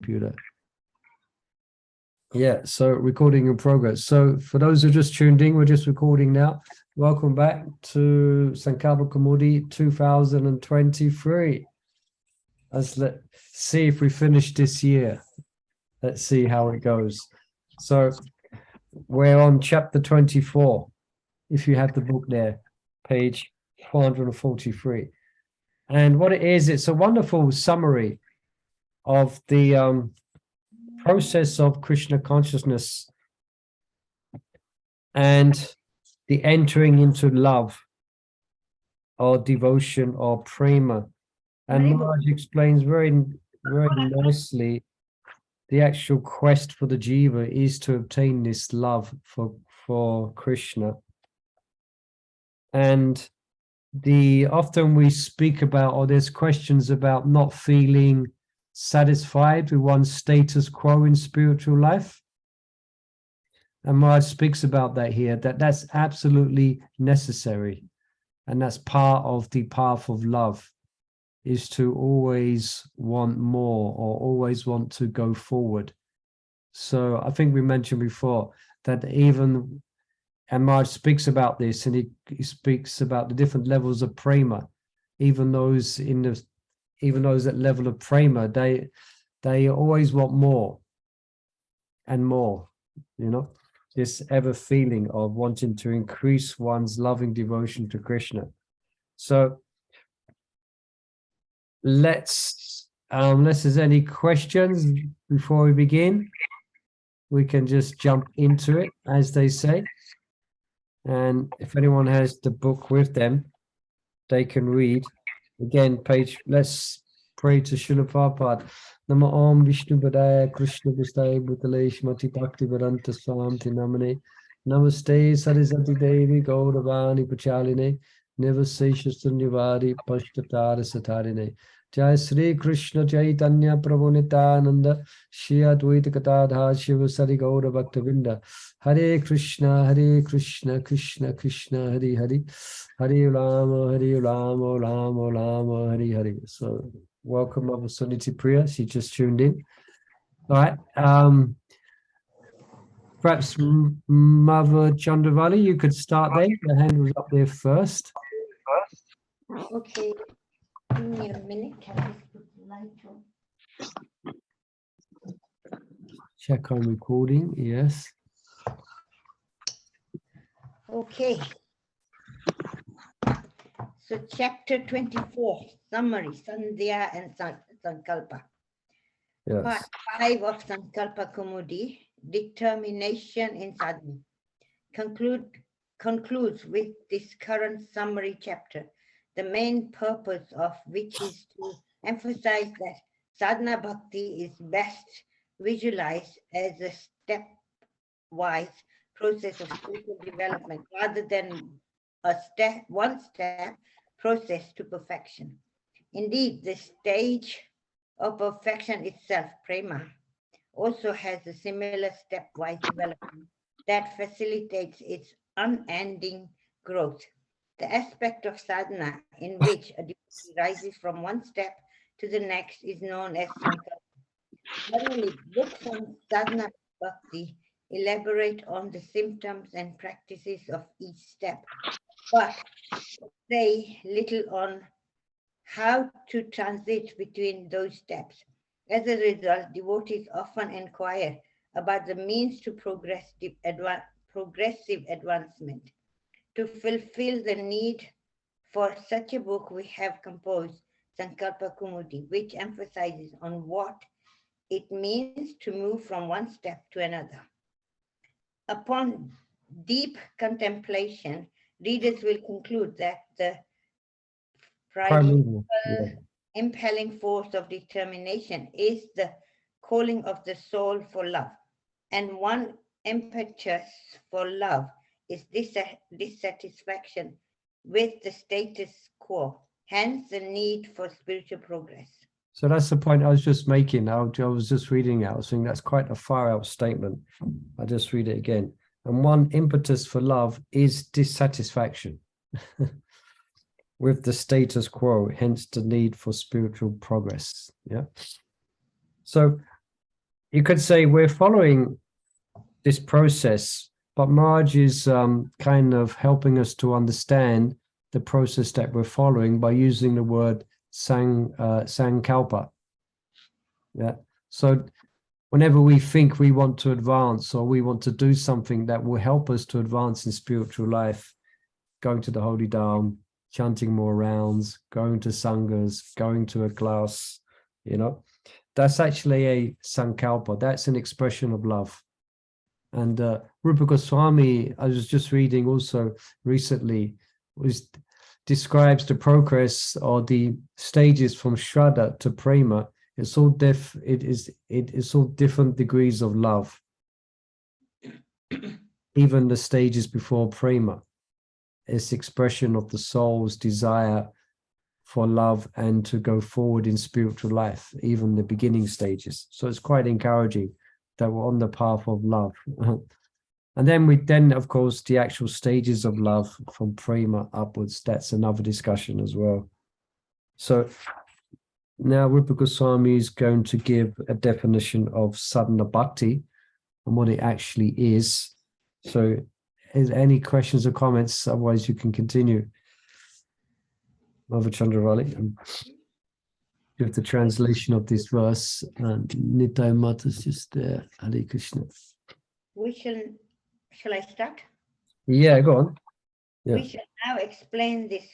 computer. Yeah, so recording in progress. So for those who just tuned in, we're just recording now. Welcome back to Sankalpa Kaumudi 2023. Let's see if we finish this year. Let's see how it goes. So we're on chapter 24. If you have the book there, page 443. And what it is, it's a wonderful summary of the process of Krishna consciousness and the entering into love or devotion or prema. And Maharaj explains very, very nicely the actual quest for the jiva is to obtain this love for Krishna. And often we speak about, or there's questions about not feeling satisfied with one's status quo in spiritual life. And Maharaj speaks about that here, that's absolutely necessary. And that's part of the path of love, is to always want more or always want to go forward. So I think we mentioned before that and Maharaj speaks about this, and he speaks about the different levels of prema. Even those at level of prema, they always want more and more, this ever feeling of wanting to increase one's loving devotion to Krishna. So unless there's any questions before we begin, we can just jump into it, as they say. And if anyone has the book with them, they can read. Again, let's pray to Srila Prabhupada. Nama Om Vishnu Padaya Krishna Gustaya Bhutale Shmati Bhakti Vedanta Swaminti Namane Namaste Saraswati Devi Gauravani Pachaline Nivasesha Sunyavadi Pashtatara Satarine Jai Sri Krishna Chaitanya Prabhu Nityananda Shri Advaita Katadha Shiva Sari Gaura Bhaktavinda Hare Krishna Krishna Krishna Hare Hare Hare Rama Rama Hare Hare. So welcome, Mother Suniti Priya. She just tuned in. All right. Perhaps Mother Chandravali, you could start there. Your hand was up there first. Okay. Give me a minute. Can I just put the light on? Check on recording. Yes. Okay. So chapter 24, summary, Sandhya and Sankalpa. Yes. Part 5 of Sankalpa Kaumudi, determination in sadhana, concludes with this current summary chapter, the main purpose of which is to emphasize that sadhana bhakti is best visualized as a stepwise process of spiritual development rather than a one-step process to perfection. Indeed, the stage of perfection itself, prema, also has a similar stepwise development that facilitates its unending growth. The aspect of sadhana in which a devotee rises from one step to the next is known as sankalpa. Generally, books on sadhana bhakti elaborate on the symptoms and practices of each step, but say little on how to transit between those steps. As a result, devotees often inquire about the means to progressive advancement. To fulfill the need for such a book, we have composed Sankalpa Kaumudi, which emphasizes on what it means to move from one step to another. Upon deep contemplation, readers will conclude that the primeval impelling force of determination is the calling of the soul for love. And one impetus for love is dissatisfaction with the status quo, hence the need for spiritual progress. So that's the point I was just making. I was just reading it. I was saying that's quite a far out statement. I'll just read it again. And one impetus for love is dissatisfaction with the status quo, hence the need for spiritual progress. Yeah. So you could say we're following this process, but Maharaj is kind of helping us to understand the process that we're following by using the word Sankalpa. Yeah. So whenever we think we want to advance or we want to do something that will help us to advance in spiritual life, going to the Holy Dham, chanting more rounds, going to sanghas, going to a class, you know, that's actually a Sankalpa. That's an expression of love. And Rupa Goswami, I was just reading also recently, describes the progress or the stages from Shraddha to Prema. It's all it's all different degrees of love. Even the stages before Prema, it's expression of the soul's desire for love and to go forward in spiritual life, even the beginning stages. So it's quite encouraging that we're on the path of love. And then of course, the actual stages of love from Prema upwards, that's another discussion as well. So now Rupa Goswami is going to give a definition of sadhana bhakti and what it actually is. So is any questions or comments? Otherwise you can continue. Mother Chandravali, give the translation of this verse, and Nitai Mat is just there. Hare Krishna. Shall I start? Yeah, go on. Yeah. We shall now explain this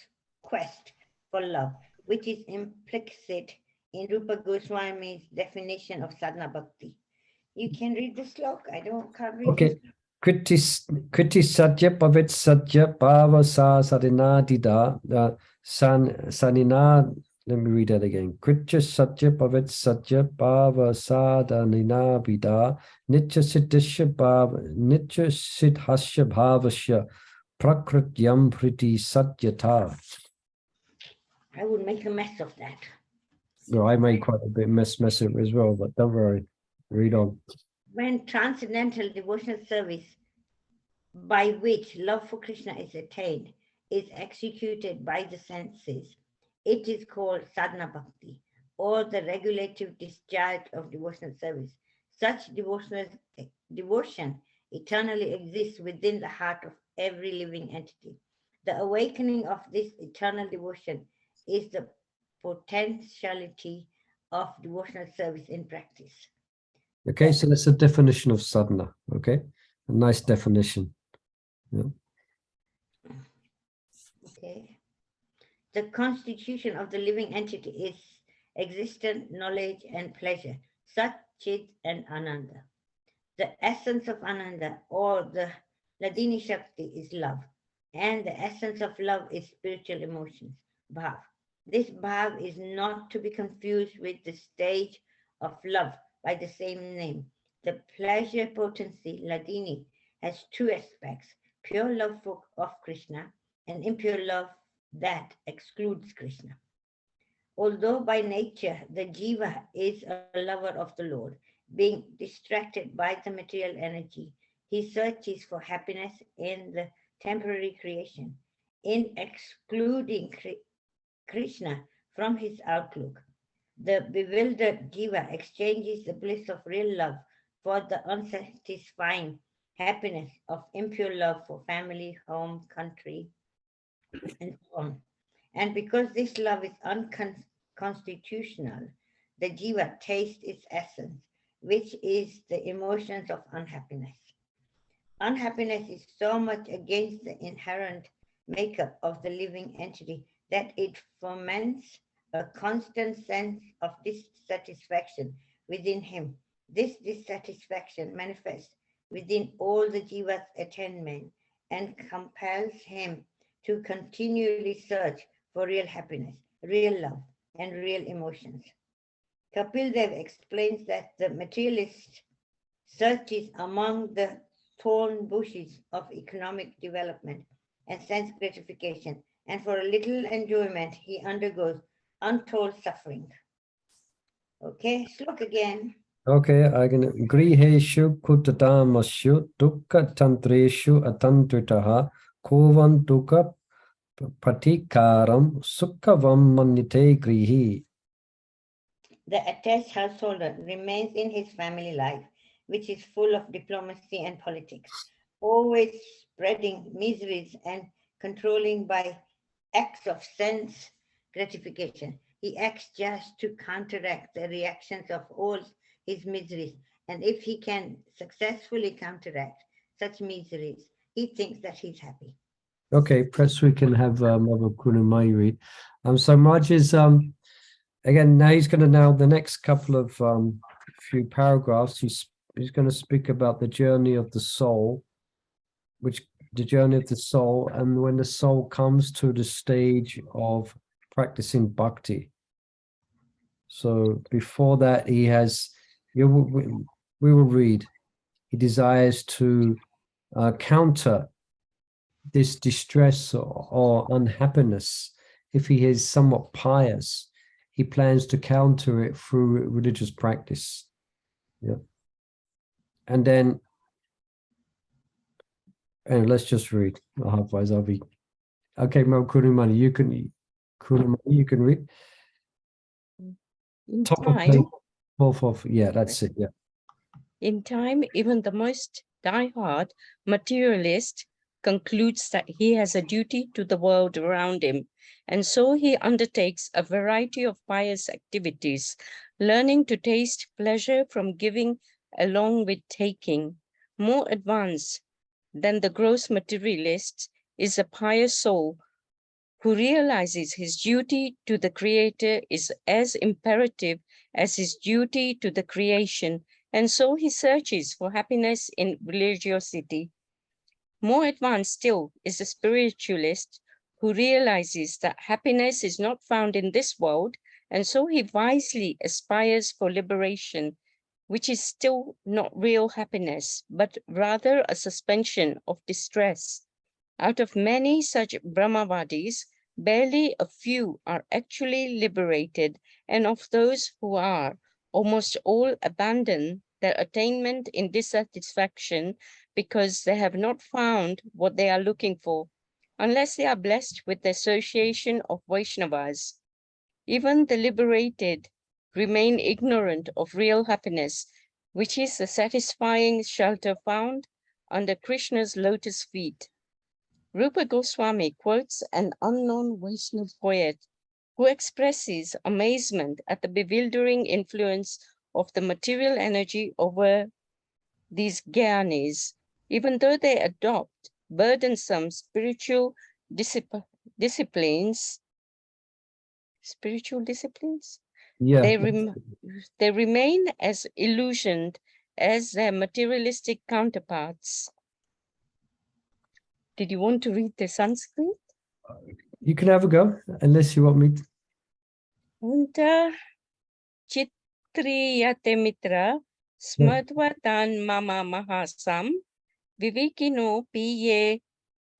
quest for love, which is implicit in Rupa Goswami's definition of sadhana bhakti. You can read the slok. Can't read. Okay. Kriti satya pavet satya bhava sa sadhana dida sanina. Let me read that again. Kriti satya pavet satya bhava sadhanina vida nitya siddhasya bhava nitya siddhasya bhavasya prakrityam priti satyata. I would make a mess of that. Well, I made quite a bit mess of it as well, but don't worry. Read on. When transcendental devotional service by which love for Krishna is attained is executed by the senses, it is called sadhana bhakti, or the regulative discharge of devotional service. Such devotion eternally exists within the heart of every living entity. The awakening of this eternal devotion is the potentiality of devotional service in practice. Okay, so that's a definition of sadhana. Okay, a nice definition. Yeah. Okay. The constitution of the living entity is existence, knowledge, and pleasure, Sat, Chit, and Ananda. The essence of Ananda, or the Ladini Shakti, is love, and the essence of love is spiritual emotions, bhav. This bhav is not to be confused with the stage of love by the same name. The pleasure potency, Ladini, has two aspects: pure love of Krishna and impure love that excludes Krishna. Although by nature the jiva is a lover of the Lord, being distracted by the material energy, he searches for happiness in the temporary creation. In excluding Krishna from his outlook, the bewildered jiva exchanges the bliss of real love for the unsatisfying happiness of impure love for family, home, country, and so on. And because this love is unconstitutional, the jiva tastes its essence, which is the emotions of unhappiness. Unhappiness is so much against the inherent makeup of the living entity that it foments a constant sense of dissatisfaction within him. This dissatisfaction manifests within all the jiva's attainment and compels him to continually search for real happiness, real love, and real emotions. Kapil Dev explains that the materialist searches among the thorn bushes of economic development and sense gratification, and for a little enjoyment, he undergoes untold suffering. Okay, slok again. Okay, I can. Griheshu kutatamashu dukkha tantreshu atantutaha kovan dukkha patikaram sukhavam manite grihi. The attached householder remains in his family life, which is full of diplomacy and politics, always spreading miseries and controlling by acts of sense gratification. He acts just to counteract the reactions of all his miseries, and if he can successfully counteract such miseries, he thinks that he's happy. Okay, perhaps we can have Mother Kunumai read. So Marge is again now he's going to now the next couple of few paragraphs he's going to speak about the journey of the soul, which the journey of the soul, and when the soul comes to the stage of practicing bhakti. So before that, he has, we will read, he desires to counter this distress or unhappiness. If he is somewhat pious, he plans to counter it through religious practice. Yeah. And then, and let's just read. Otherwise, I'll be okay. Mo Kurumani, you can read. In Top of time, page 12 yeah, that's it. Yeah. in time, even the most diehard materialist concludes that he has a duty to the world around him, and so he undertakes a variety of pious activities, learning to taste pleasure from giving along with taking. More advanced than the gross materialist is a pious soul who realizes his duty to the Creator is as imperative as his duty to the creation, and so he searches for happiness in religiosity. More advanced still is the spiritualist who realizes that happiness is not found in this world, and so he wisely aspires for liberation, which is still not real happiness, but rather a suspension of distress. Out of many such Brahmavadis, barely a few are actually liberated, and of those who are, almost all abandon their attainment in dissatisfaction because they have not found what they are looking for, unless they are blessed with the association of Vaishnavas. Even the liberated remain ignorant of real happiness, which is the satisfying shelter found under Krishna's lotus feet. Rupa Goswami quotes an unknown Vaishnava poet who expresses amazement at the bewildering influence of the material energy over these jnanis, even though they adopt burdensome spiritual disciplines. Yeah. They remain as illusioned as their materialistic counterparts. Did you want to read the Sanskrit? You can have a go, unless you want me to. Unta chitriyate mitra smadvatan mama mahasam vivikino piye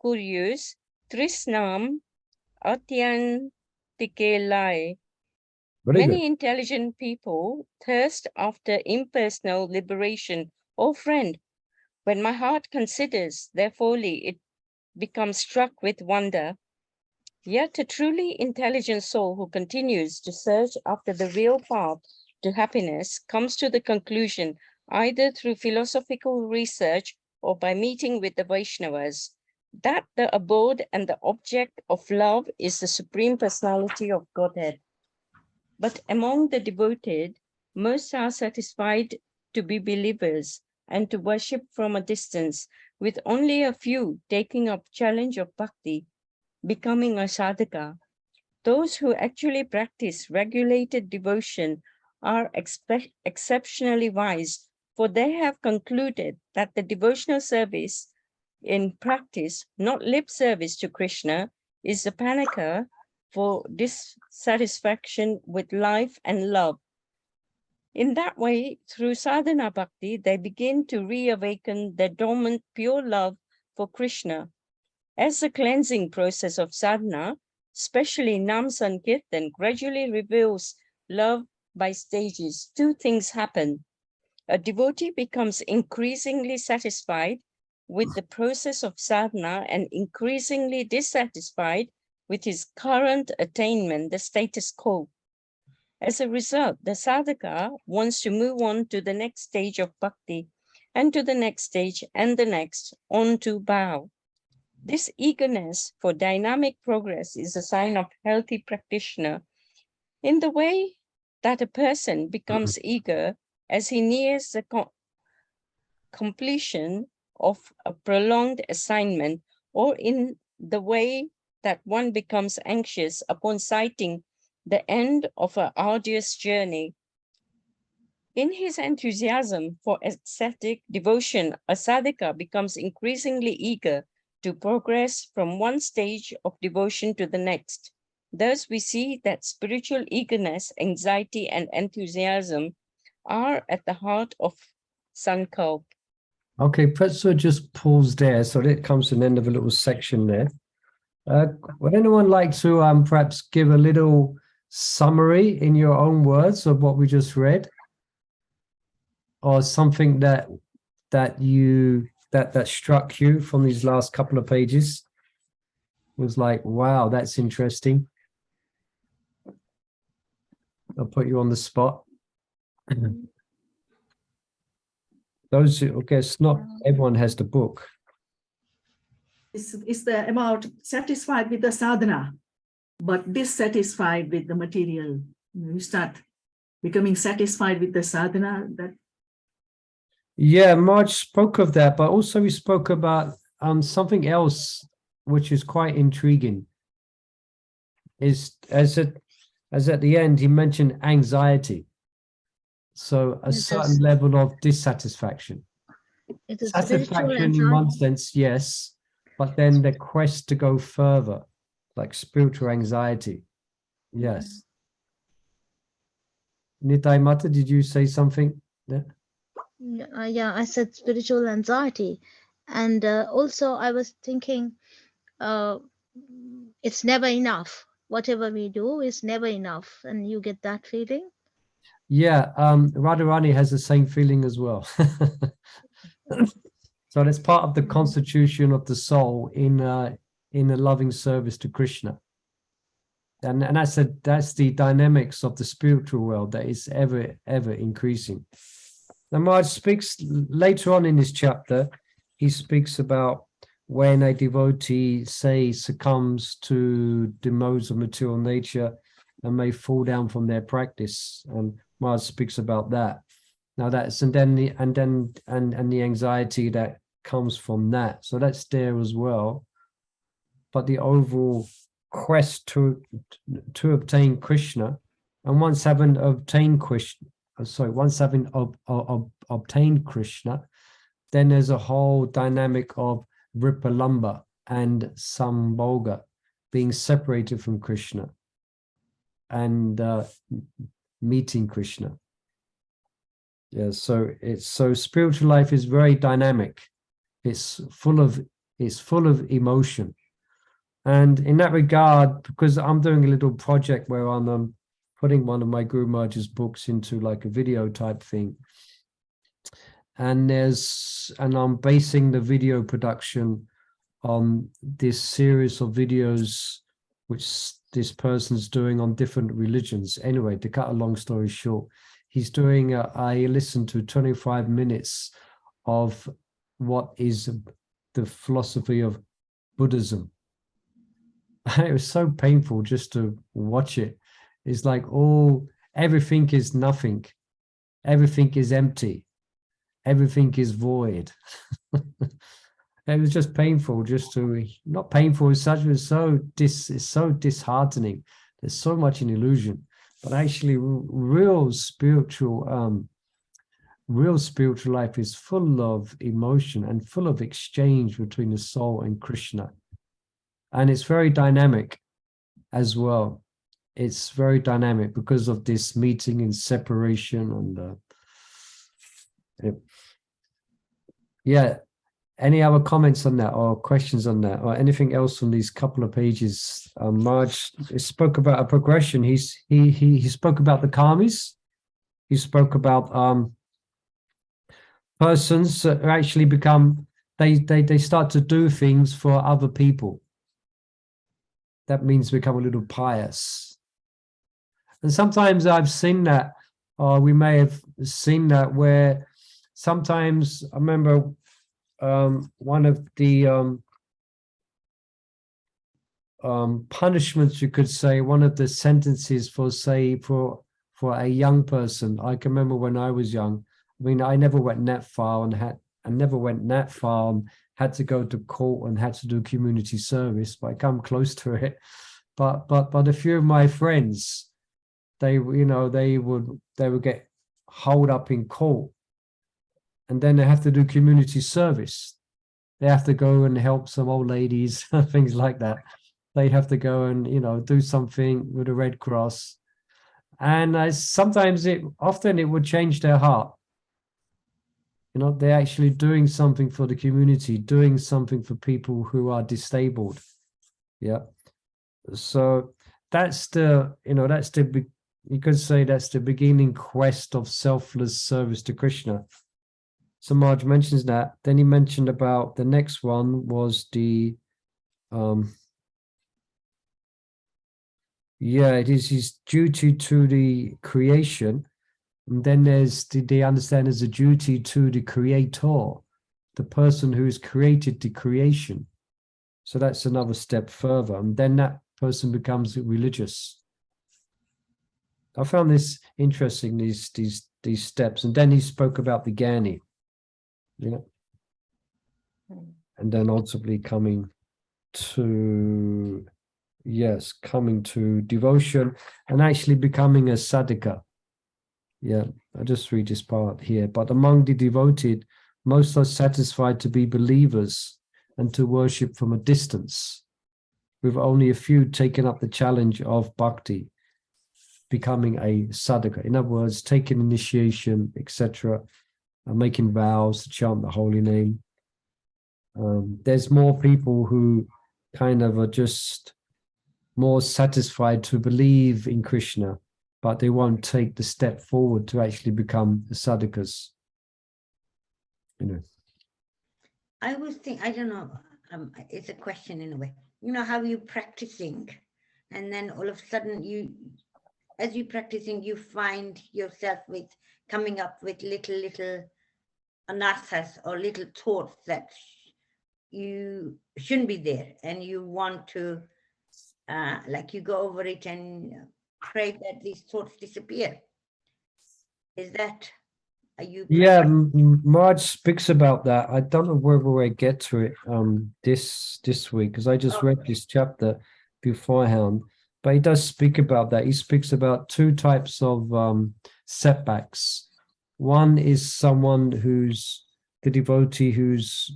curious trisnam atyantike lai. Very Many good. intelligent people thirst after impersonal liberation. Oh friend, when my heart considers their folly, it becomes struck with wonder. Yet a truly intelligent soul who continues to search after the real path to happiness comes to the conclusion, either through philosophical research or by meeting with the Vaishnavas, that the abode and the object of love is the Supreme Personality of Godhead. But among the devoted, most are satisfied to be believers and to worship from a distance, with only a few taking up challenge of bhakti, becoming a sadhaka. Those who actually practice regulated devotion are exceptionally wise, for they have concluded that the devotional service in practice, not lip service to Krishna, is the panacea for dissatisfaction with life and love. In that way, through sadhana bhakti, they begin to reawaken their dormant pure love for Krishna. As the cleansing process of sadhana, especially Nam Sankirtan, gradually reveals love by stages, two things happen. A devotee becomes increasingly satisfied with the process of sadhana and increasingly dissatisfied with his current attainment, the status quo. As a result, the sadhaka wants to move on to the next stage of bhakti, and to the next stage, and the next, on to bhava. This eagerness for dynamic progress is a sign of healthy practitioner, in the way that a person becomes eager as he nears the completion of a prolonged assignment, or in the way that one becomes anxious upon sighting the end of an arduous journey. In his enthusiasm for ascetic devotion, a sadhaka becomes increasingly eager to progress from one stage of devotion to the next. Thus, we see that spiritual eagerness, anxiety, and enthusiasm are at the heart of Sankalpa. Okay, perhaps we'll just pause there. So that comes to the end of a little section there. Would anyone like to perhaps give a little summary in your own words of what we just read? Or something that struck you from these last couple of pages? Was like, wow, that's interesting. I'll put you on the spot. Those who, I guess not everyone has the book. It's about satisfied with the sadhana, but dissatisfied with the material. You start becoming satisfied with the sadhana. That. Yeah, Marge spoke of that, but also we spoke about something else which is quite intriguing. Is as at the end he mentioned anxiety. So a certain level of dissatisfaction. It is Satisfaction in one sense, yes, but then the quest to go further, like spiritual anxiety. Yes. Nitai Mata, did you say something there? Yeah, I said spiritual anxiety. And also I was thinking, it's never enough. Whatever we do is never enough. And you get that feeling? Yeah, Radharani has the same feeling as well. So that's part of the constitution of the soul in a loving service to Krishna. And that's the dynamics of the spiritual world that is ever increasing. Now Maharaj speaks later on in this chapter, he speaks about when a devotee, say, succumbs to the modes of material nature and may fall down from their practice. And Maharaj speaks about that. Now that's and the anxiety that comes from that. So that's there as well. But the overall quest to obtain Krishna, and once having obtained Krishna, obtained Krishna, then there's a whole dynamic of Ripalamba and Sambhoga, being separated from Krishna and meeting Krishna. Yeah, so spiritual life is very dynamic. It's full of emotion. And in that regard, because I'm doing a little project where I'm putting one of my Guru Maharaj's books into like a video type thing. And I'm basing the video production on this series of videos which this person's doing on different religions. Anyway, to cut a long story short, he's doing, I listened to 25 minutes of what is the philosophy of Buddhism. It was so painful just to watch it. It's like everything is nothing. Everything is empty. Everything is void. It was just painful not painful as such, it's so disheartening. There's so much in illusion, but actually real spiritual life is full of emotion and full of exchange between the soul and Krishna. And it's very dynamic as well. It's very dynamic because of this meeting and separation and yeah. Any other comments on that or questions on that or anything else from these couple of pages? Marge spoke about a progression. He spoke about the karmis. He spoke about persons that actually become, they start to do things for other people. That means become a little pious. And sometimes I've seen that, or we may have seen that, where sometimes I remember one of the punishments, you could say, one of the sentences for, say, for a young person. I can remember when I was young. I mean, I never went that far and had to go to court and had to do community service, but I come close to it. But a few of my friends, they would get holed up in court, and then they have to do community service. They have to go and help some old ladies, things like that. They have to go and do something with the Red Cross, and often it would change their heart. They're actually doing something for the community, doing something for people who are disabled. Yeah. So that's you could say that's the beginning quest of selfless service to Krishna. So Marge mentions that. Then he mentioned about the next one was the it is his duty to the creation. And then they understand there's a duty to the creator, the person who has created the creation. So that's another step further. And then that person becomes religious. I found this interesting, these steps. And then he spoke about the Gyani, and then ultimately coming to devotion and actually becoming a sadhaka. Yeah, I'll just read this part here. But among the devoted, most are satisfied to be believers and to worship from a distance, with only a few taking up the challenge of bhakti, becoming a sadhaka. In other words, taking initiation, etc., and making vows to chant the holy name. There's more people who kind of are just more satisfied to believe in Krishna, but they won't take the step forward to actually become the sadhakas. I was thinking, I don't know, it's a question in a way. How you're practicing, and then all of a sudden as you're practicing, you find yourself coming up with little anarthas or little thoughts that you shouldn't be there, and you want to, you go over it and pray that these thoughts disappear. Is that, are you? Yeah, Marge speaks about that. I don't know whether I get to it this week, because I just read this chapter beforehand, but he does speak about that. He speaks about two types of setbacks. One is someone who's the devotee who's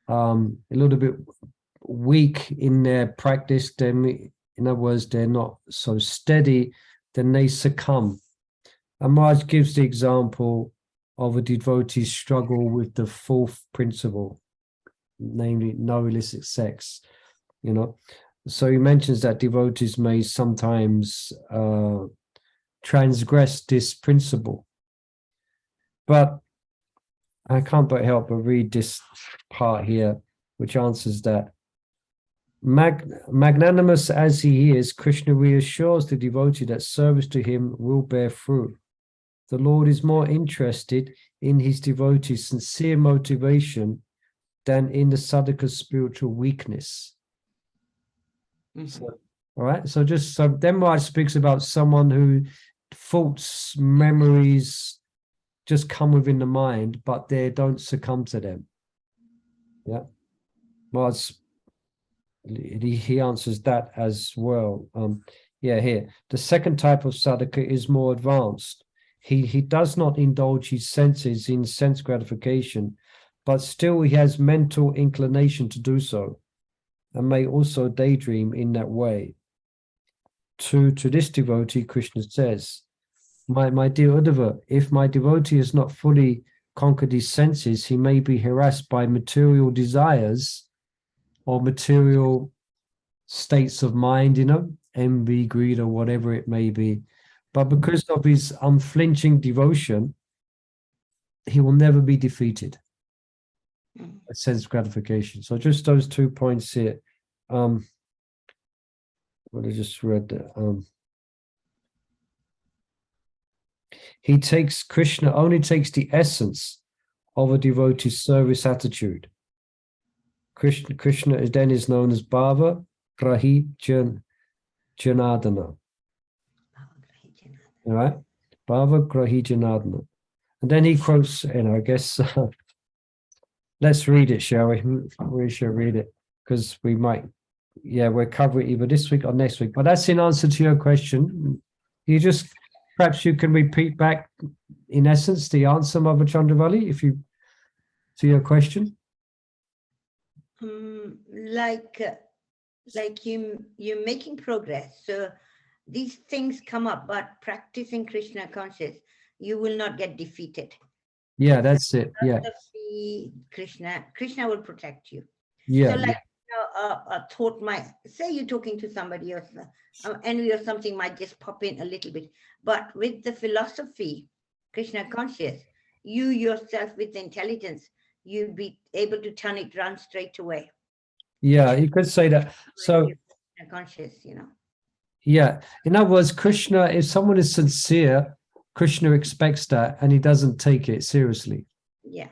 a little bit weak in their practice. In other words, they're not so steady, then they succumb. And Marge gives the example of a devotee's struggle with the fourth principle, namely no illicit sex. So he mentions that devotees may sometimes transgress this principle. But I can't but help but read this part here, which answers that. Magnanimous as he is, Krishna reassures the devotee that service to him will bear fruit. The Lord is more interested in his devotee's sincere motivation than in the sadhaka's spiritual weakness. Mm-hmm. So, all right. So then Maharaj speaks about someone who thoughts, memories just come within the mind, but they don't succumb to them. Yeah. Maharaj, he answers that as well. Here. The second type of sadhaka is more advanced. He does not indulge his senses in sense gratification, but still he has mental inclination to do so, and may also daydream in that way. To this devotee, Krishna says, my dear Uddhava, if my devotee has not fully conquered his senses, he may be harassed by material desires or material states of mind, envy, greed, or whatever it may be. But because of his unflinching devotion, he will never be defeated. A sense gratification. So just those 2 points here. What I just read there. Krishna only takes the essence of a devotee's service attitude. Krishna is known as bhava-grahi janardana. All right, bhava-grahi janardana. And then he quotes, I guess, let's read it, shall we? We shall read it, because we might, we'll cover it either this week or next week. But that's in answer to your question. Perhaps you can repeat back, in essence, the answer, Mother Chandravali, to your question. Like you're making progress. So these things come up, but practicing Krishna conscious, you will not get defeated. Yeah, that's it. Yeah. Krishna will protect you. Yeah. So a thought might, say you're talking to somebody else, envy or something might just pop in a little bit. But with the philosophy, Krishna conscious, you yourself with intelligence, you'll be able to turn it around straight away. Yeah, you could say that. So Krishna conscious, Yeah, in other words, Krishna, if someone is sincere, Krishna expects that, and he doesn't take it seriously. Yeah.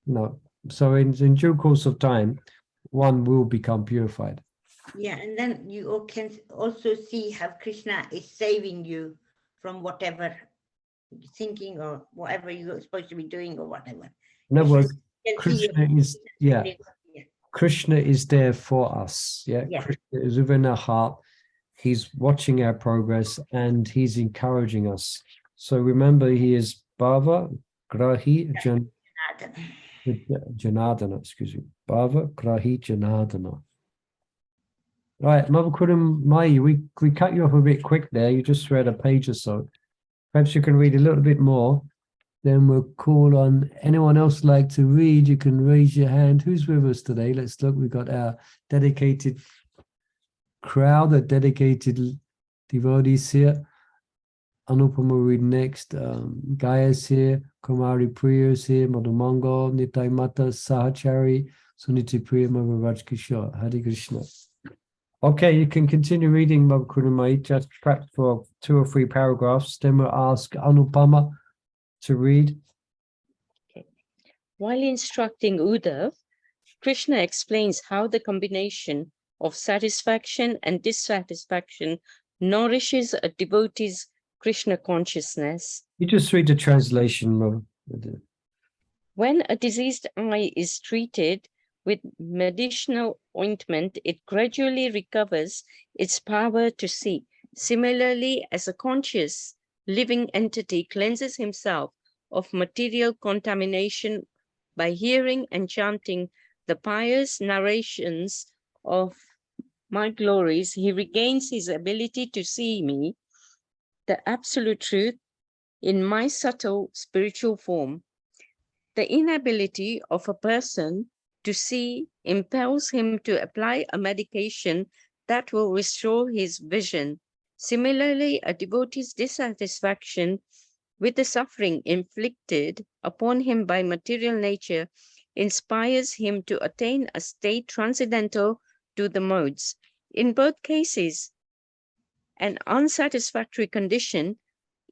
No. So in due course of time, one will become purified. Yeah, and then you can also see how Krishna is saving you from whatever thinking or whatever you're supposed to be doing or whatever. In other words, Krishna Krishna is there for us. Yeah, yeah. Krishna is within our heart. He's watching our progress and he's encouraging us. So remember, he is bhava-grahi janardana. Excuse me, bhava-grahi janardana. Right, Mother Kudamayi, we cut you off a bit quick there. You just read a page or so. Perhaps you can read a little bit more. Then we'll call on anyone else like to read. You can raise your hand. Who's with us today? Let's look. We've got our dedicated crowd, the dedicated devotees here. Anupama will read next. Gaya's here. Kumari Priya's here. Madhumangal, Nitai Mata, Sahachari, Suniti Priya, Mother Raj Kishore. Hare Krishna. Okay, you can continue reading, Mother Kudamayi, just perhaps for 2 or 3 paragraphs. Then we'll ask Anupama to read. Okay. While instructing Uddhav, Krishna explains how the combination of satisfaction and dissatisfaction nourishes a devotee's Krishna consciousness. You just read the translation, Mother. When a diseased eye is treated with medicinal ointment, it gradually recovers its power to see. Similarly, as a conscious living entity cleanses himself of material contamination by hearing and chanting the pious narrations of my glories, he regains his ability to see me, the absolute truth, in my subtle spiritual form. The inability of a person to see impels him to apply a medication that will restore his vision. Similarly, a devotee's dissatisfaction with the suffering inflicted upon him by material nature inspires him to attain a state transcendental to the modes. In both cases, an unsatisfactory condition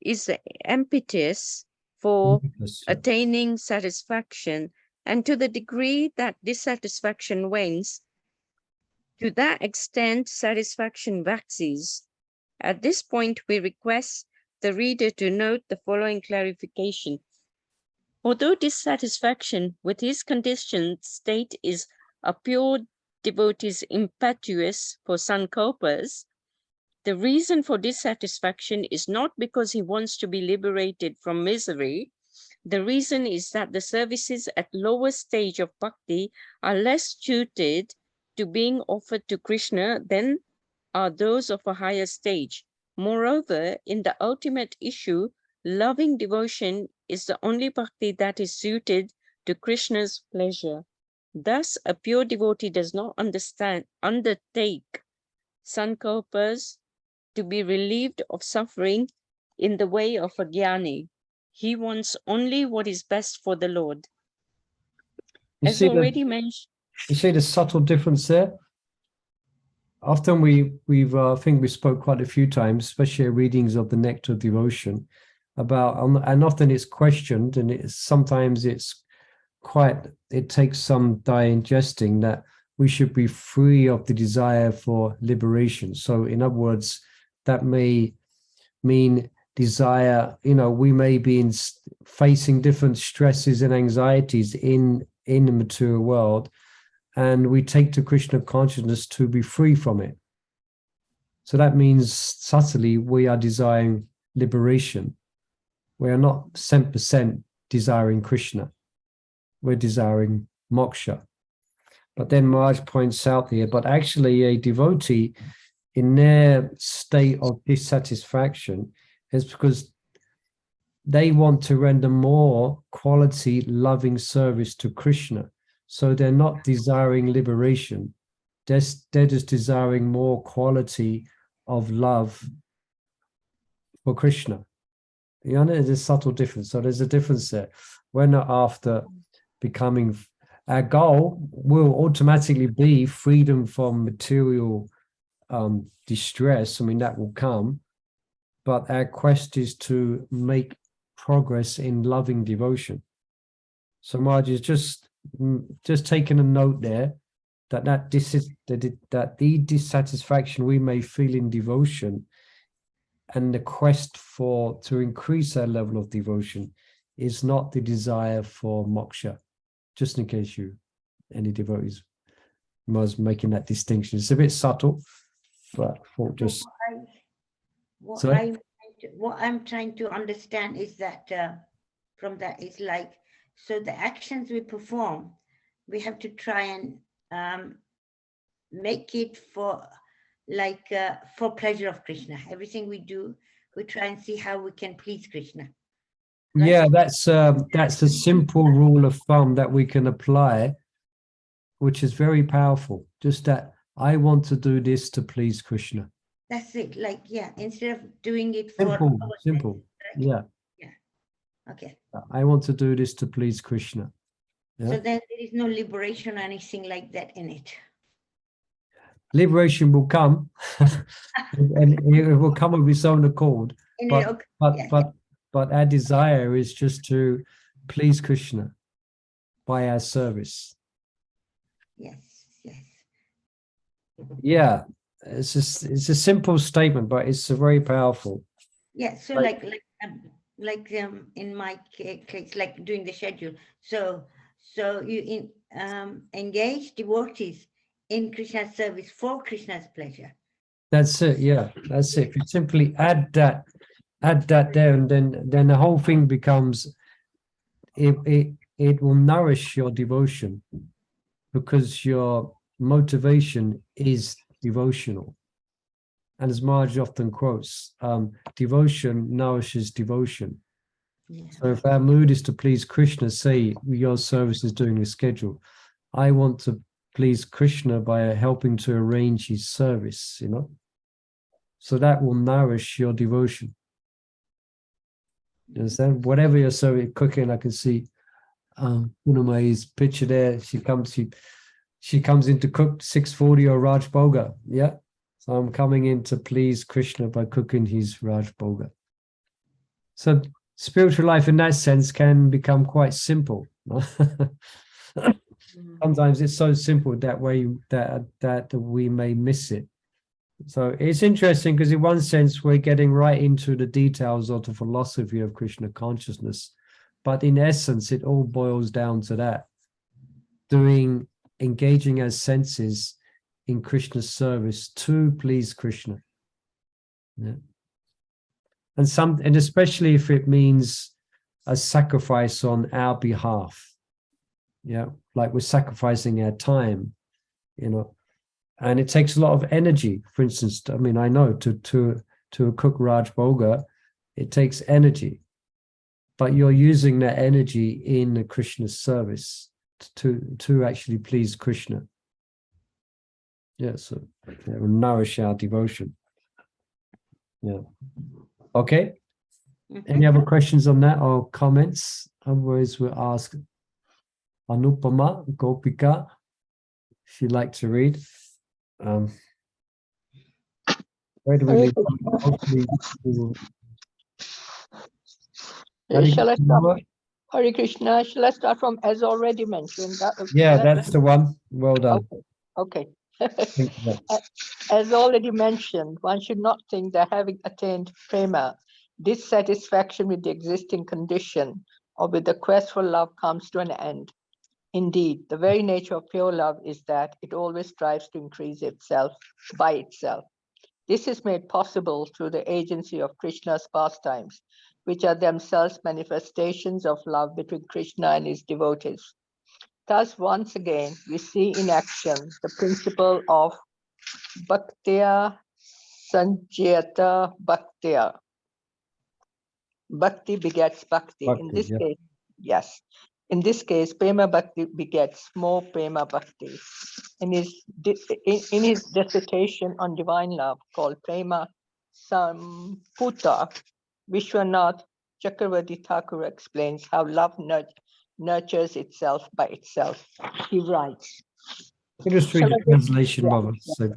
is the impetus for attaining satisfaction, and to the degree that dissatisfaction wanes, to that extent satisfaction waxes. At this point, we request the reader to note the following clarification. Although dissatisfaction with his conditioned state is a pure devotee's impetus for sankalpas, the reason for dissatisfaction is not because he wants to be liberated from misery. The reason is that the services at lower stage of bhakti are less suited to being offered to Krishna than are those of a higher stage. Moreover, in the ultimate issue, loving devotion is the only bhakti that is suited to Krishna's pleasure. Thus, a pure devotee does not undertake sankalpas to be relieved of suffering in the way of a jnani. He wants only what is best for the Lord. As already mentioned. You see the subtle difference there? Often I think we spoke quite a few times, especially readings of the Nectar of Devotion. about, and often it's questioned, and sometimes it's it takes some digesting, that we should be free of the desire for liberation. So in other words, that may mean desire, we may be facing different stresses and anxieties in the material world, and we take to Krishna consciousness to be free from it. So that means subtly we are desiring liberation. We are not 100% desiring Krishna. We're desiring moksha. But then Maharaj points out here, but actually a devotee in their state of dissatisfaction is because they want to render more quality, loving service to Krishna. So they're not desiring liberation. They're just desiring more quality of love for Krishna. There's a subtle difference. So there's a difference there. We're not after becoming, our goal will automatically be freedom from material distress. I mean, that will come. But our quest is to make progress in loving devotion. So Maharaj is just taking a note there that the dissatisfaction we may feel in devotion and the quest to increase our level of devotion is not the desire for moksha. Just in case any devotees was making that distinction. It's a bit subtle, but just. What I'm trying to understand is that from that is like, so the actions we perform, we have to try and make it for pleasure of Krishna. Everything we do, we try and see how we can please Krishna. Right? Yeah, that's a simple rule of thumb that we can apply, which is very powerful. Just that I want to do this to please Krishna. That's it. Like, yeah, instead of doing it simple. Yeah. Yeah. Okay. I want to do this to please Krishna. Yeah? So then there is no liberation or anything like that in it. Liberation will come, and it will come of its own accord. But our desire is just to please Krishna by our service. Yes. Yeah, it's a simple statement, but it's very powerful. Yeah. So like in my case, like doing the schedule. So you engage devotees in Krishna's service for Krishna's pleasure. That's it. Yeah, that's it. If you simply add that there, and then the whole thing becomes, it will nourish your devotion, because your motivation is devotional. And as Maharaj often quotes, devotion nourishes devotion. Yeah. So if our mood is to please Krishna, say your service is doing a schedule, I want to please Krishna by helping to arrange his service, so that will nourish your devotion. You understand? Whatever you're serving, cooking, I can see Unamai's picture there. She comes in to cook 640 or Raj Bhoga. Yeah. So I'm coming in to please Krishna by cooking his Raj Bhoga. So spiritual life in that sense can become quite simple. Sometimes it's so simple that we may miss it. So it's interesting because in one sense we're getting right into the details of the philosophy of Krishna consciousness, but in essence it all boils down to that: engaging our senses in Krishna's service to please Krishna. Yeah. And especially if it means a sacrifice on our behalf. Yeah, like we're sacrificing our time, and it takes a lot of energy. For instance, I mean, I know to cook Raj Bhoga, it takes energy, but you're using that energy in Krishna's service to actually please Krishna. Yeah, so it will nourish our devotion. Yeah. Okay. Any other questions on that or comments? Otherwise, we'll ask Anupama Gopika, if you'd like to read. Where do we leave? Hopefully Shall I start? Hare Hare Krishna. Shall I start from as already mentioned? Yeah, Shall I- that's the one. Well done. Okay. Thank you. As already mentioned, one should not think that having attained prema, dissatisfaction with the existing condition or with the quest for love comes to an end. Indeed, the very nature of pure love is that it always strives to increase itself by itself. This is made possible through the agency of Krishna's pastimes, which are themselves manifestations of love between Krishna and his devotees. Thus, once again, we see in action the principle of bhaktiya sanjayata bhaktiya. Bhakti begets bhakti. In Bhakti, this yeah. case, yes. In this case, prema bhakti begets more prema bhakti. In his dissertation on divine love called Prema Samputa, Vishwanath Chakravarti Thakur explains how love nurtures itself by itself. He writes, You just read Shall the I go- translation, Yeah, Baba. yeah. So,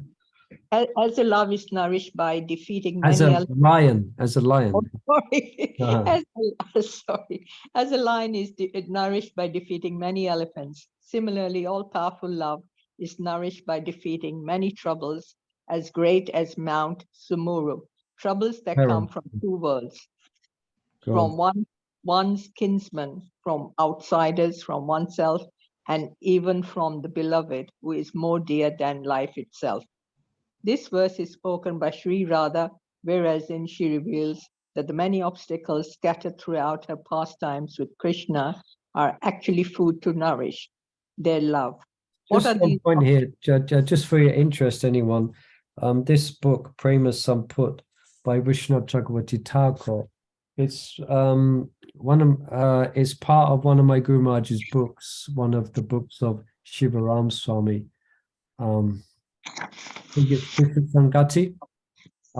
as a love is nourished by defeating as many a lion, as a lion. Oh, sorry. Uh-huh. Sorry. As a lion is nourished by defeating many elephants, similarly, all-powerful love is nourished by defeating many troubles as great as Mount Sumuru, troubles that Hera. come from two worlds, Go from on. one's kinsman, from outsiders, from oneself, and even from the beloved, who is more dear than life itself. This verse is spoken by Sri Radha, whereas in she reveals that the many obstacles scattered throughout her pastimes with Krishna are actually food to nourish their love. What Just are one these? point here, just for your interest, anyone. This book, Prema Samput, by Vishnu Chakravarti Thakur, it's it's part of one of my Guru Maharaj's books, one of the books of Shivaram Swami. I think it's Sangati.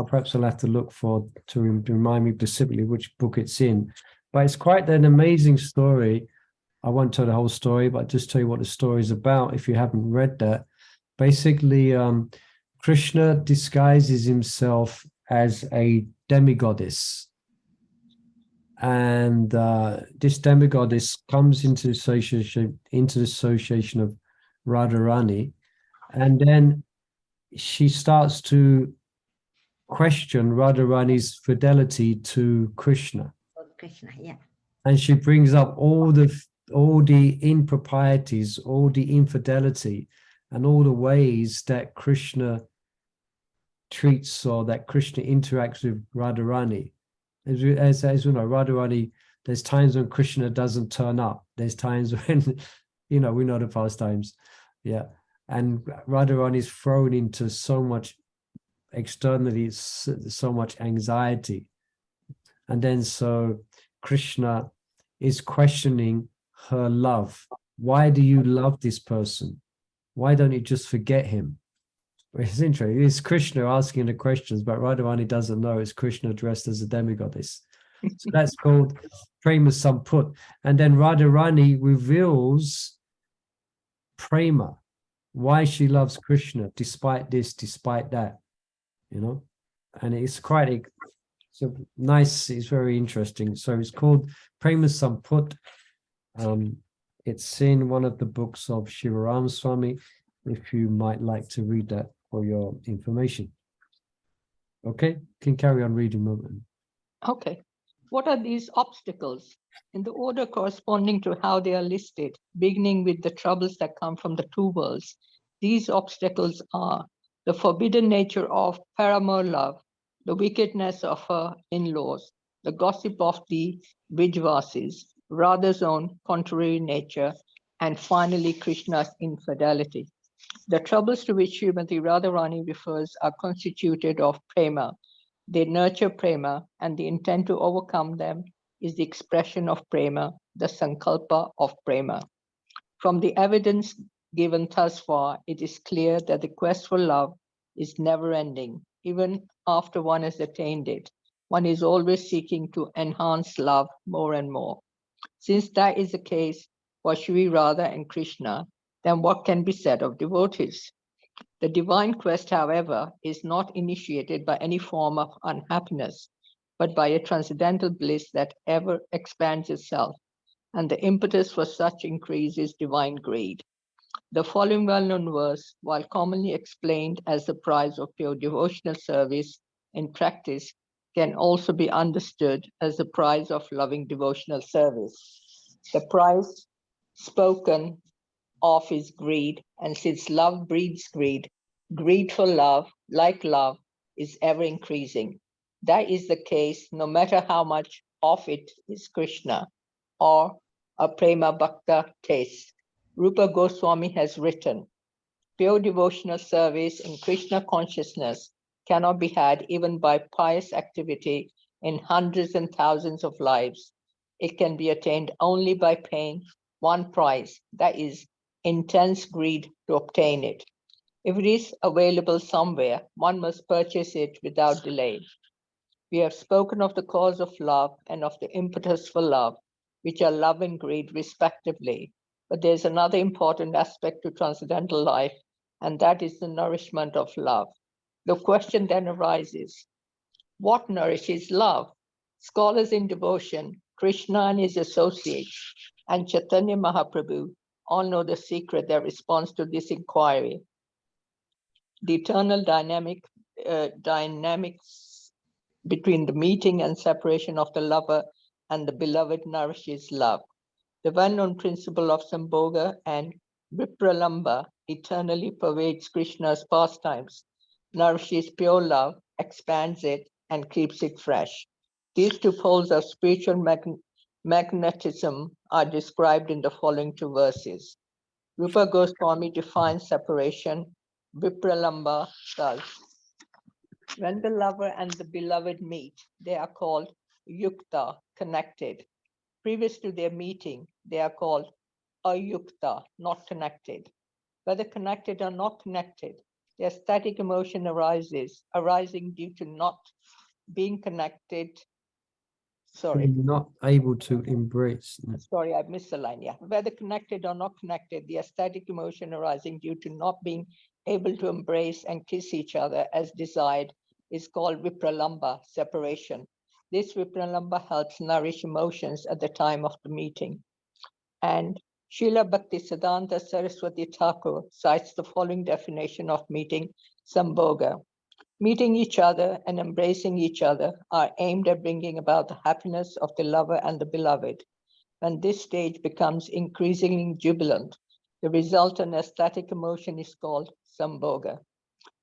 Perhaps I'll have to look to remind me specifically which book it's in. But it's quite an amazing story. I won't tell the whole story, but just tell you what the story is about if you haven't read that. Basically, Krishna disguises himself as a demigoddess. And this demigoddess comes into the association of Radharani, and then she starts to question Radharani's fidelity to Krishna. Krishna, yeah. And she brings up all the improprieties, all the infidelity, and all the ways that Krishna treats or that Krishna interacts with Radharani. As we know, Radharani, there's times when Krishna doesn't turn up. There's times when, we know the past times. Yeah. And Radharani is thrown into so much externally, so much anxiety. And then so Krishna is questioning her love. Why do you love this person? Why don't you just forget him? It's interesting. It's Krishna asking the questions, but Radharani doesn't know it's Krishna dressed as a demigoddess. So that's called Prema Samput. And then Radharani reveals Prema, why she loves Krishna, despite this, despite that, and it's quite nice. It's very interesting. So it's called Prema Samput. It's in one of the books of Shivaram Swami, if you might like to read that for your information. Okay, can carry on reading. Okay. What are these obstacles? In the order corresponding to how they are listed, beginning with the troubles that come from the two worlds, these obstacles are the forbidden nature of paramour love, the wickedness of her in-laws, the gossip of the Vijvasis, Radha's own contrary nature, and finally Krishna's infidelity. The troubles to which Srimati Radharani refers are constituted of prema. They nurture prema, and the intent to overcome them is the expression of prema, the sankalpa of prema. From the evidence given thus far, it is clear that the quest for love is never ending. Even after one has attained it, one is always seeking to enhance love more and more. Since that is the case for Shri Radha and Krishna, then what can be said of devotees? The divine quest, however, is not initiated by any form of unhappiness. but by a transcendental bliss that ever expands itself, and the impetus for such increase is divine greed. The following well-known verse, while commonly explained as the price of pure devotional service in practice, can also be understood as the price of loving devotional service. The price spoken of is greed, and since love breeds greed, greed for love, like love, is ever increasing. That is the case no matter how much of it is Krishna or a prema bhakta taste. Rupa Goswami has written, pure devotional service in Krishna consciousness cannot be had even by pious activity in hundreds and thousands of lives. It can be attained only by paying one price, that is, intense greed to obtain it. If it is available somewhere, one must purchase it without delay. We have spoken of the cause of love and of the impetus for love, which are love and greed respectively. But there's another important aspect to transcendental life, and that is the nourishment of love. The question then arises, what nourishes love? Scholars in devotion, Krishna and his associates, and Chaitanya Mahaprabhu all know the secret that responds to this inquiry. The eternal dynamics between the meeting and separation of the lover and the beloved nourishes love. The well-known principle of Sambhoga and Vipralamba eternally pervades Krishna's pastimes, nourishes pure love, expands it, and keeps it fresh. These two poles of spiritual magnetism are described in the following two verses. Rupa Goswami defines separation, Vipralamba thus. When the lover and the beloved meet, they are called yukta, connected. Previous to their meeting, they are called ayukta, not connected. Whether connected or not connected, the aesthetic emotion arising due to not being connected. Sorry. Not able to embrace. Sorry, I missed the line. Yeah, whether connected or not connected, the aesthetic emotion arising due to not being able to embrace and kiss each other as desired is called vipralamba, separation. This vipralamba helps nourish emotions at the time of the meeting. And Srila Bhaktisiddhanta Saraswati Thakur cites the following definition of meeting Sambhoga. Meeting each other and embracing each other are aimed at bringing about the happiness of the lover and the beloved. When this stage becomes increasingly jubilant, the resultant aesthetic emotion is called Sambhoga.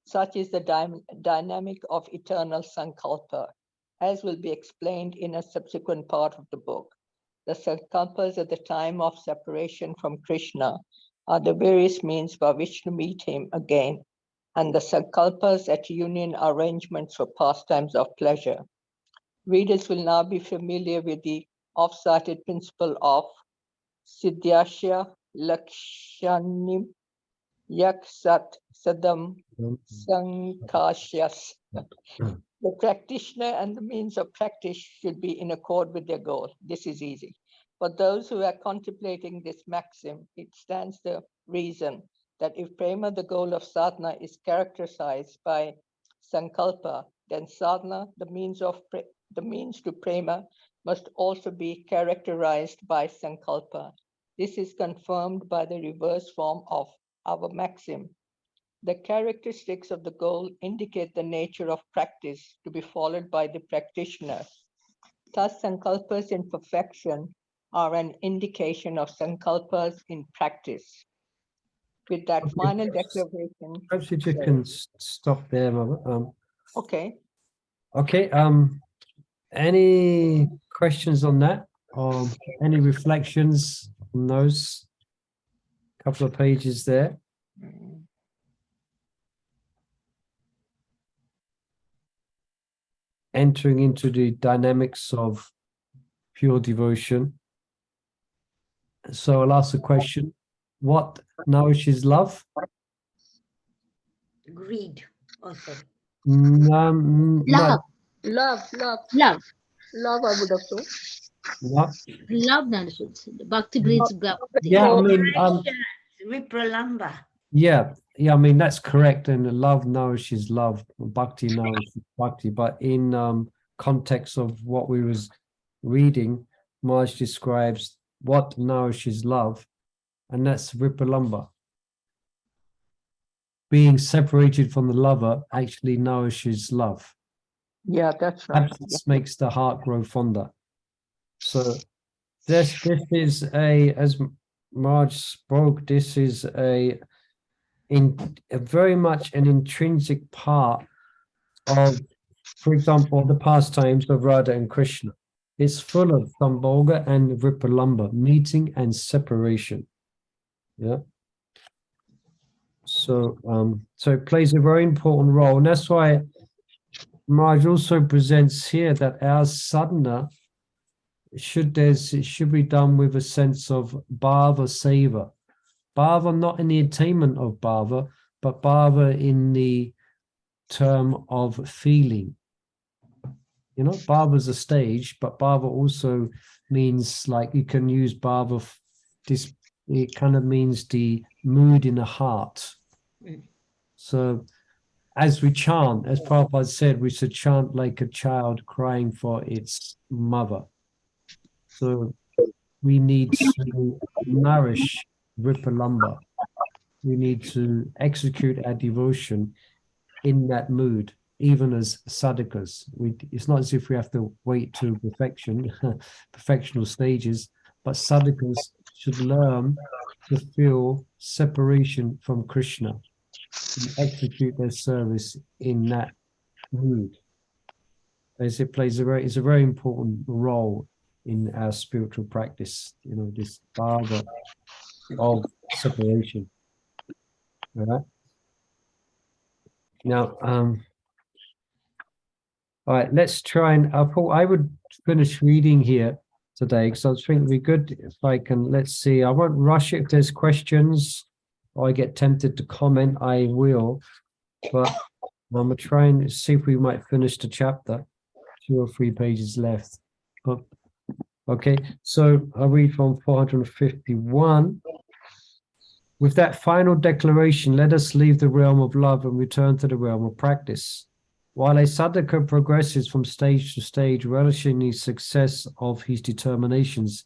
Such is the dynamic of eternal Sankalpa, as will be explained in a subsequent part of the book. The Sankalpas at the time of separation from Krishna are the various means by which to meet him again, and the Sankalpas at union are arrangements for pastimes of pleasure. Readers will now be familiar with the oft-cited principle of Siddhyasya Lakshanim Yak Sat Sadam Sankashyas. The practitioner and the means of practice should be in accord with their goal. This is easy. For those who are contemplating this maxim, it stands to reason that if prema, the goal of sadhana, is characterized by sankalpa, then sadhana, the means to prema, must also be characterized by sankalpa. This is confirmed by the reverse form of our maxim. The characteristics of the goal indicate the nature of practice to be followed by the practitioner. Thus, sankalpas in perfection are an indication of sankalpas in practice. With that Okay. final declaration. Perhaps you just can stop there, Mama. Okay. Okay. Any questions on that, or any reflections on those couple of pages there? Entering into the dynamics of pure devotion. So I'll ask the question: what nourishes love? Greed. Oh, sorry. Love, Love. love, Love, I would have thought. What? love nourishes. Bhakti breeds bhakti. Yeah, I mean, Vipralamba. yeah, I mean that's correct. And love nourishes love. Bhakti nourishes bhakti. But in context of what we was reading, Maharaj describes what nourishes love, and that's Ripalamba. Being separated from the lover actually nourishes love. Yeah, that's right. Absence makes the heart grow fonder. So this is a, as Maharaj spoke, this is a very much an intrinsic part of, for example, the pastimes of Radha and Krishna. It's full of Sambhoga and Ripalamba, meeting and separation. Yeah. So so it plays a very important role. And that's why Maharaj also presents here that our sadhana should be done with a sense of bhava seva. Bhava not in the attainment of bhava, but bhava in the term of feeling. You know, bhava is a stage, but bhava also means, like, you can use bhava, this, it kind of means the mood in the heart. So as we chant, as Prabhupada said, we should chant like a child crying for its mother. So we need to nourish Ripalamba. We need to execute our devotion in that mood, even as sadhakas. It's not as if we have to wait to perfection, perfectional stages, but sadhakas should learn to feel separation from Krishna and execute their service in that mood. As it plays it's a very important role in our spiritual practice, you know, this bhava of separation. All right. Now, all right, let's try and I would finish reading here today, because I was thinking it'd be good if I can, let's see, I won't rush it. If there's questions or I get tempted to comment, I will, but I'm gonna try and see if we might finish the chapter. 2 or 3 pages left. But, okay, so I'll read from 451. With that final declaration, let us leave the realm of love and return to the realm of practice. While a sadhaka progresses from stage to stage, relishing the success of his determinations,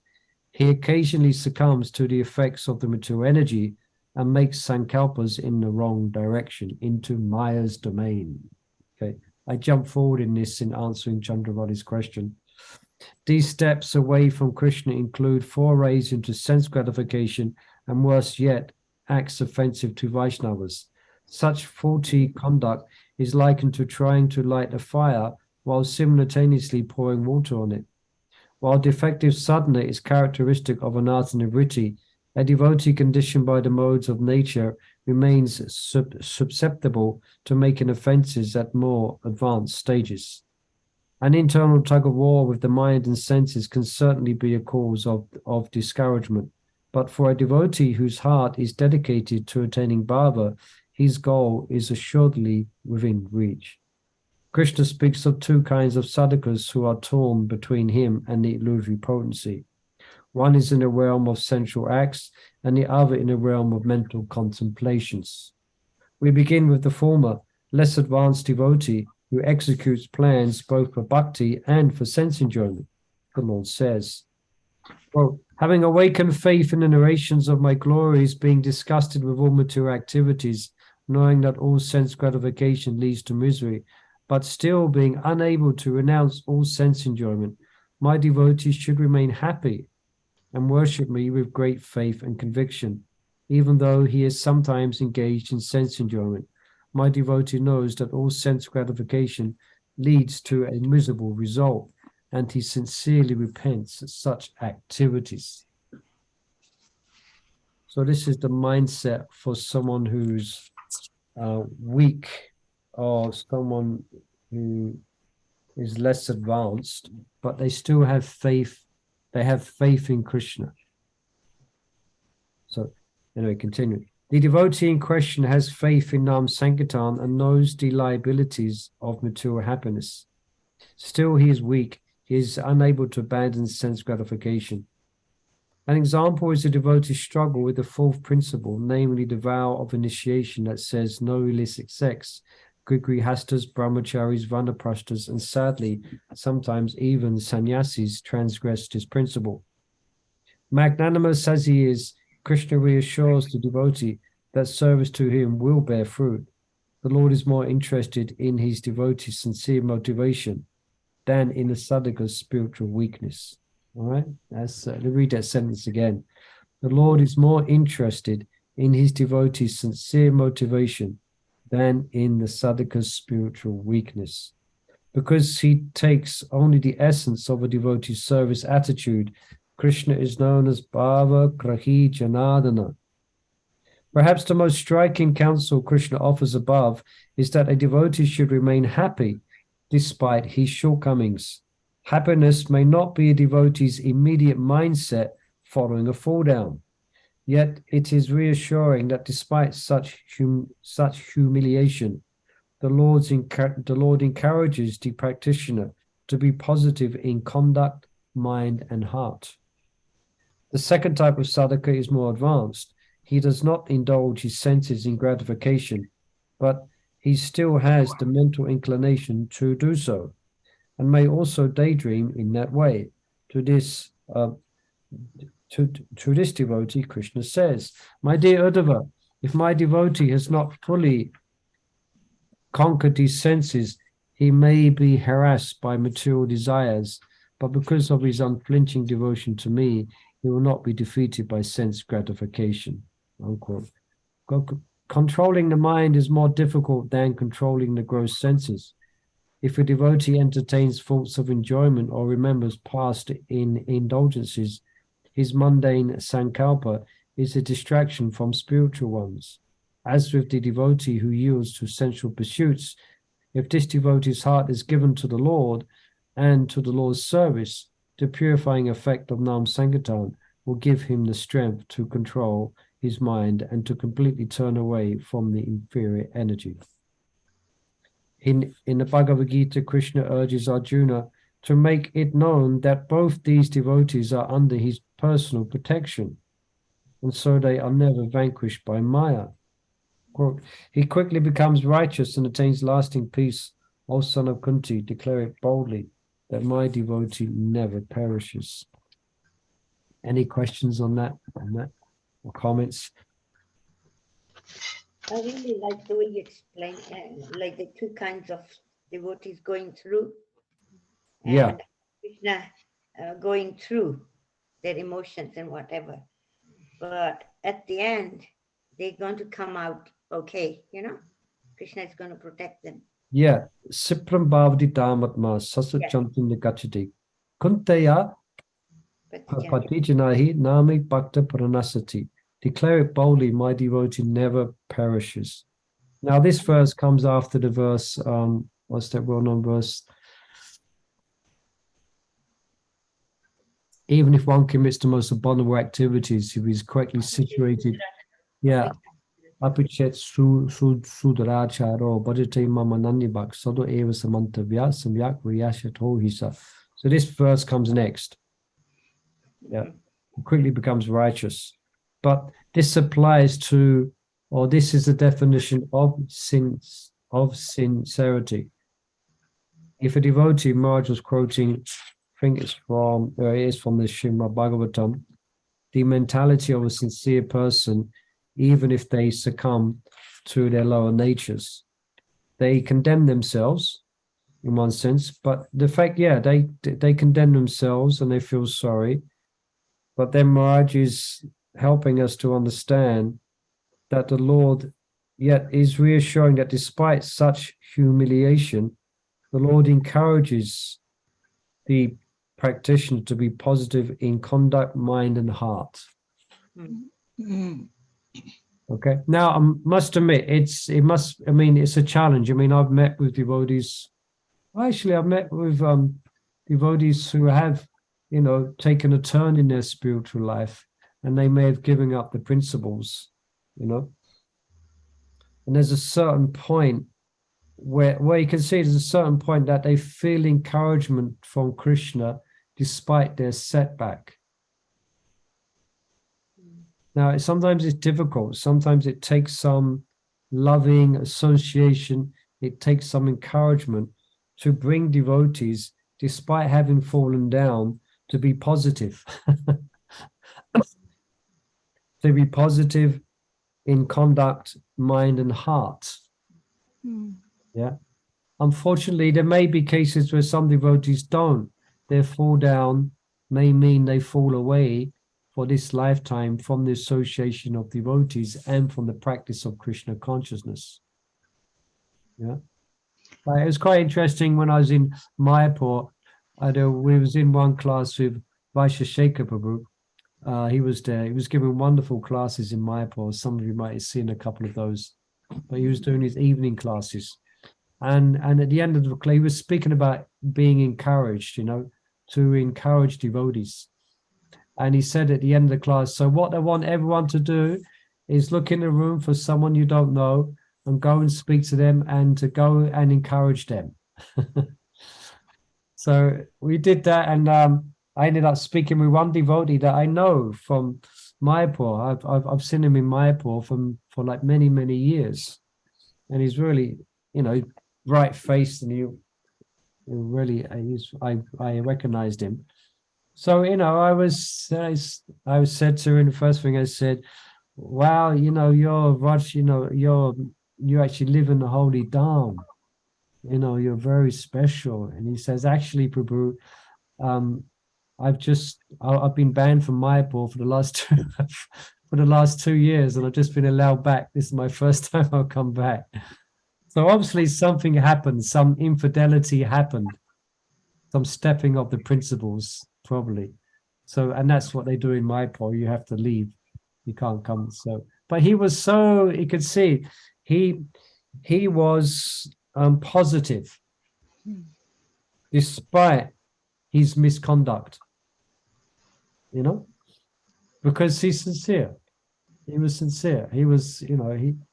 he occasionally succumbs to the effects of the material energy and makes sankalpas in the wrong direction, into Maya's domain. Okay, I jump forward in this in answering Chandravali's question. These steps away from Krishna include forays into sense gratification and, worse yet, acts offensive to Vaishnavas. Such faulty conduct is likened to trying to light a fire while simultaneously pouring water on it. While defective sadhana is characteristic of anarthana vritti, a devotee conditioned by the modes of nature remains susceptible to making offenses at more advanced stages. An internal tug of war with the mind and senses can certainly be a cause of discouragement, but for a devotee whose heart is dedicated to attaining bhava, his goal is assuredly within reach. Krishna speaks of 2 kinds of sadhakas who are torn between him and the illusory potency. One is in the realm of sensual acts, and the other in the realm of mental contemplations. We begin with the former, less advanced devotee who executes plans both for bhakti and for sense enjoyment. The Lord says, well, having awakened faith in the narrations of my glories, being disgusted with all material activities, knowing that all sense gratification leads to misery, but still being unable to renounce all sense enjoyment, my devotee should remain happy and worship me with great faith and conviction, even though he is sometimes engaged in sense enjoyment. My devotee knows that all sense gratification leads to a miserable result, and he sincerely repents of such activities. So this is the mindset for someone who's weak, or someone who is less advanced, but they still have faith. They have faith in Krishna. So anyway, continue. The devotee in question has faith in Nam Sankirtan and knows the liabilities of material happiness. Still, he is weak. He is unable to abandon sense gratification. An example is the devotee's struggle with the 4th principle, namely the vow of initiation that says no illicit sex, grihastas, brahmacharis, vanaprasthas, and sadly, sometimes even sannyasis transgress this principle. Magnanimous as he is, Krishna reassures the devotee that service to him will bear fruit. The Lord is more interested in his devotee's sincere motivation than in the sadhaka's spiritual weakness. All right, let me read that sentence again. The Lord is more interested in his devotee's sincere motivation than in the sadhaka's spiritual weakness. Because he takes only the essence of a devotee's service attitude, Krishna is known as bhava-grahi janardana. Perhaps the most striking counsel Krishna offers above is that a devotee should remain happy despite his shortcomings. Happiness may not be a devotee's immediate mindset following a fall down. Yet it is reassuring that despite such humiliation, the Lord encourages the practitioner to be positive in conduct, mind, and heart. The second type of sadhaka is more advanced. He does not indulge his senses in gratification, but he still has the mental inclination to do so, and may also daydream in that way. To this devotee, Krishna says, "My dear Uddhava, if my devotee has not fully conquered his senses, he may be harassed by material desires, but because of his unflinching devotion to me, he will not be defeated by sense gratification." Unquote. Controlling the mind is more difficult than controlling the gross senses. If a devotee entertains thoughts of enjoyment or remembers past indulgences, his mundane sankalpa is a distraction from spiritual ones. As with the devotee who yields to sensual pursuits, if this devotee's heart is given to the Lord and to the Lord's service, the purifying effect of Nam Sankirtan will give him the strength to control his mind and to completely turn away from the inferior energy. In the Bhagavad Gita, Krishna urges Arjuna to make it known that both these devotees are under his personal protection, and so they are never vanquished by Maya. Quote, "He quickly becomes righteous and attains lasting peace. O son of Kunti, declare it boldly that my devotee never perishes." Any questions on that or comments? I really like the way you explain, like the two kinds of devotees going through, and Yeah. Krishna going through their emotions and whatever. But at the end, they're going to come out okay, you know? Krishna is going to protect them. Yeah. Sipram bhavati dhamatma sasachantin gachati. Kunteya patijanahi nami bhakta pranasati. Declare it boldly, my devotee never perishes. Now this verse comes after the verse, what's that well-known verse? Even if one commits the most abominable activities, if he's correctly situated, yeah. Apichet sudaracharo bhajate mama nanyabhak sado eva samantavya samyak vyashato hisa. So this verse comes next. Yeah, quickly becomes righteous. But this applies to, or this is the definition of sincerity. If a devotee, Maharaj was quoting, I think it is from the Srimad Bhagavatam, the mentality of a sincere person, even if they succumb to their lower natures, they condemn themselves in one sense, but the fact, yeah, they condemn themselves and they feel sorry. But then Maharaj is helping us to understand that the Lord yet is reassuring that despite such humiliation, the Lord encourages the practitioner to be positive in conduct, mind, and heart. Okay. Now, I must admit, it's a challenge. I mean, I've met with devotees. Actually, I've met with devotees who have, taken a turn in their spiritual life, and they may have given up the principles, And there's a certain point where you can see there's a certain point that they feel encouragement from Krishna despite their setback. Now, sometimes it's difficult. Sometimes it takes some loving association. it takes some encouragement to bring devotees, despite having fallen down, to be positive. To be positive in conduct, mind, and heart. Yeah. Unfortunately, there may be cases where some devotees don't. Their fall down may mean they fall away for this lifetime from the association of devotees and from the practice of Krishna consciousness. Yeah. But it was quite interesting when I was in Mayapur. We was in one class with Vaisheshekha Prabhu. He was there. He was giving wonderful classes in Mayapur. Some of you might have seen a couple of those. But he was doing his evening classes. And at the end of the class, he was speaking about being encouraged, to encourage devotees. And he said at the end of the class, so what I want everyone to do is look in the room for someone you don't know and go and speak to them and to go and encourage them. So we did that, and I ended up speaking with one devotee that I know from Mayapur. I've seen him in Mayapur for like many, many years. And he's really, bright faced, and he really, I recognized him. So, I was said to him, the first thing I said, wow, you're Raj, you actually live in the holy Dham. You're very special. And he says, actually, Prabhu, I've been banned from Mayapur for the last 2 years, and I've just been allowed back. This is my first time I'll come back. So obviously something happened, some infidelity happened, some stepping of the principles, probably. So, and that's what they do in Mayapur. You have to leave. You can't come. So, but he was so, you could see, he was positive, despite his misconduct, because he's sincere. He was sincere. He was,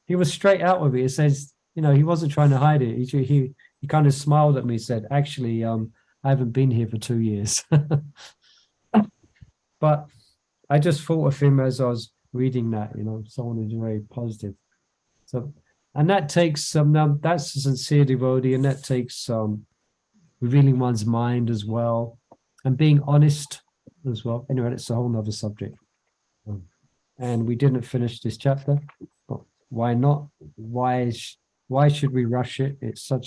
he was straight out with it. It says, he wasn't trying to hide it. He kind of smiled at me, said, actually, I haven't been here for 2 years. But I just thought of him as I was reading that, someone who's very positive. So, and that takes now that's a sincere devotee, and that takes revealing one's mind as well, and being honest as well. Anyway, it's a whole nother subject. And we didn't finish this chapter, but why not? Why should we rush it? It's so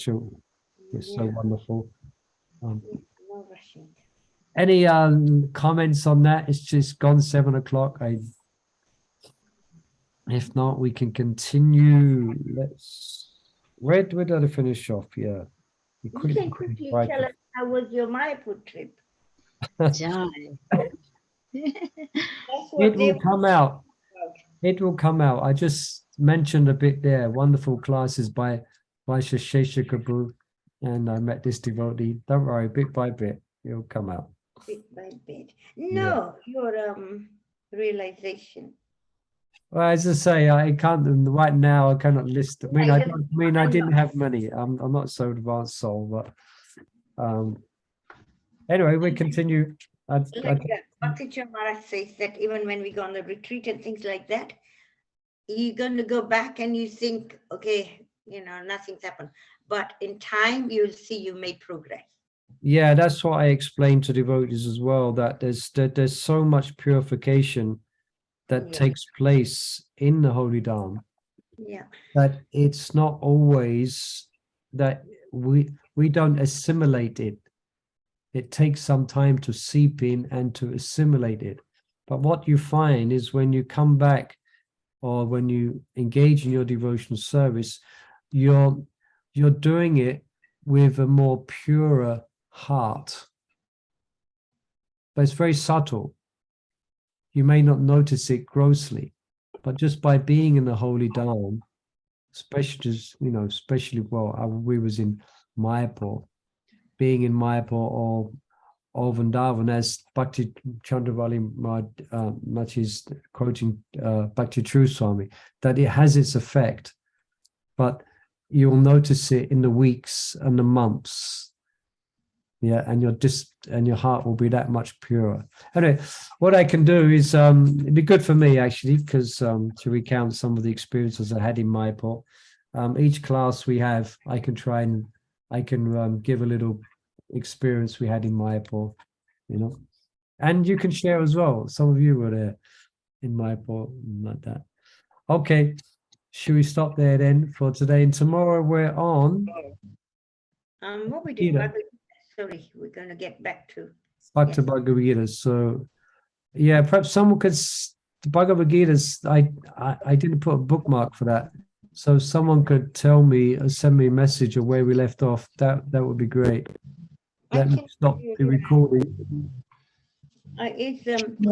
wonderful. No rushing. Any comments on that? It's just gone 7 o'clock. If not, we can continue. Where did I finish off? Yeah. You can quickly tell us, how was your Mayapur trip? It will come out. It will come out. I just mentioned a bit there. Wonderful classes by Shesha Prabhu, and I met this devotee. Don't worry, bit by bit, it'll come out. Bit by bit. No, your realization. Well, as I say, I can't right now. I cannot list. I didn't have many. I'm not so advanced soul, but anyway, we continue. Bhakti Maharaj says that even when we go on the retreat and things like that, you're going to go back and you think, okay, nothing's happened. But in time, you'll see you made progress. Yeah, that's what I explained to devotees as well, that there's so much purification that takes place in the holy Dham. Yeah. That it's not always that we don't assimilate it. It takes some time to seep in and to assimilate it. But what you find is when you come back, or when you engage in your devotional service, you're doing it with a more purer heart. But it's very subtle. You may not notice it grossly, but just by being in the holy Dham, especially we was in Mayapur, being in Mayapur or Vrindavan, as Bhakti Chandravali Maharaj is quoting Bhakti True Swami, that it has its effect, but you'll notice it in the weeks and the months. Yeah, and your heart will be that much purer. Anyway, what I can do is it'd be good for me actually, because to recount some of the experiences I had in Mayapur. each class we have, I can try and give a little experience we had in Mayapur, you know, and you can share as well. Some of you were there in Mayapur, like that. Okay, should we stop there then for today? And tomorrow we're on What we did, Gita. sorry, we're going to get back to. Back to Yes. Bhagavad Gita. So yeah, perhaps someone could the Bhagavad Gita's I didn't put a bookmark for that. So if someone could tell me or send me a message of where we left off, that would be great. I Let me can stop tell you, the recording. It's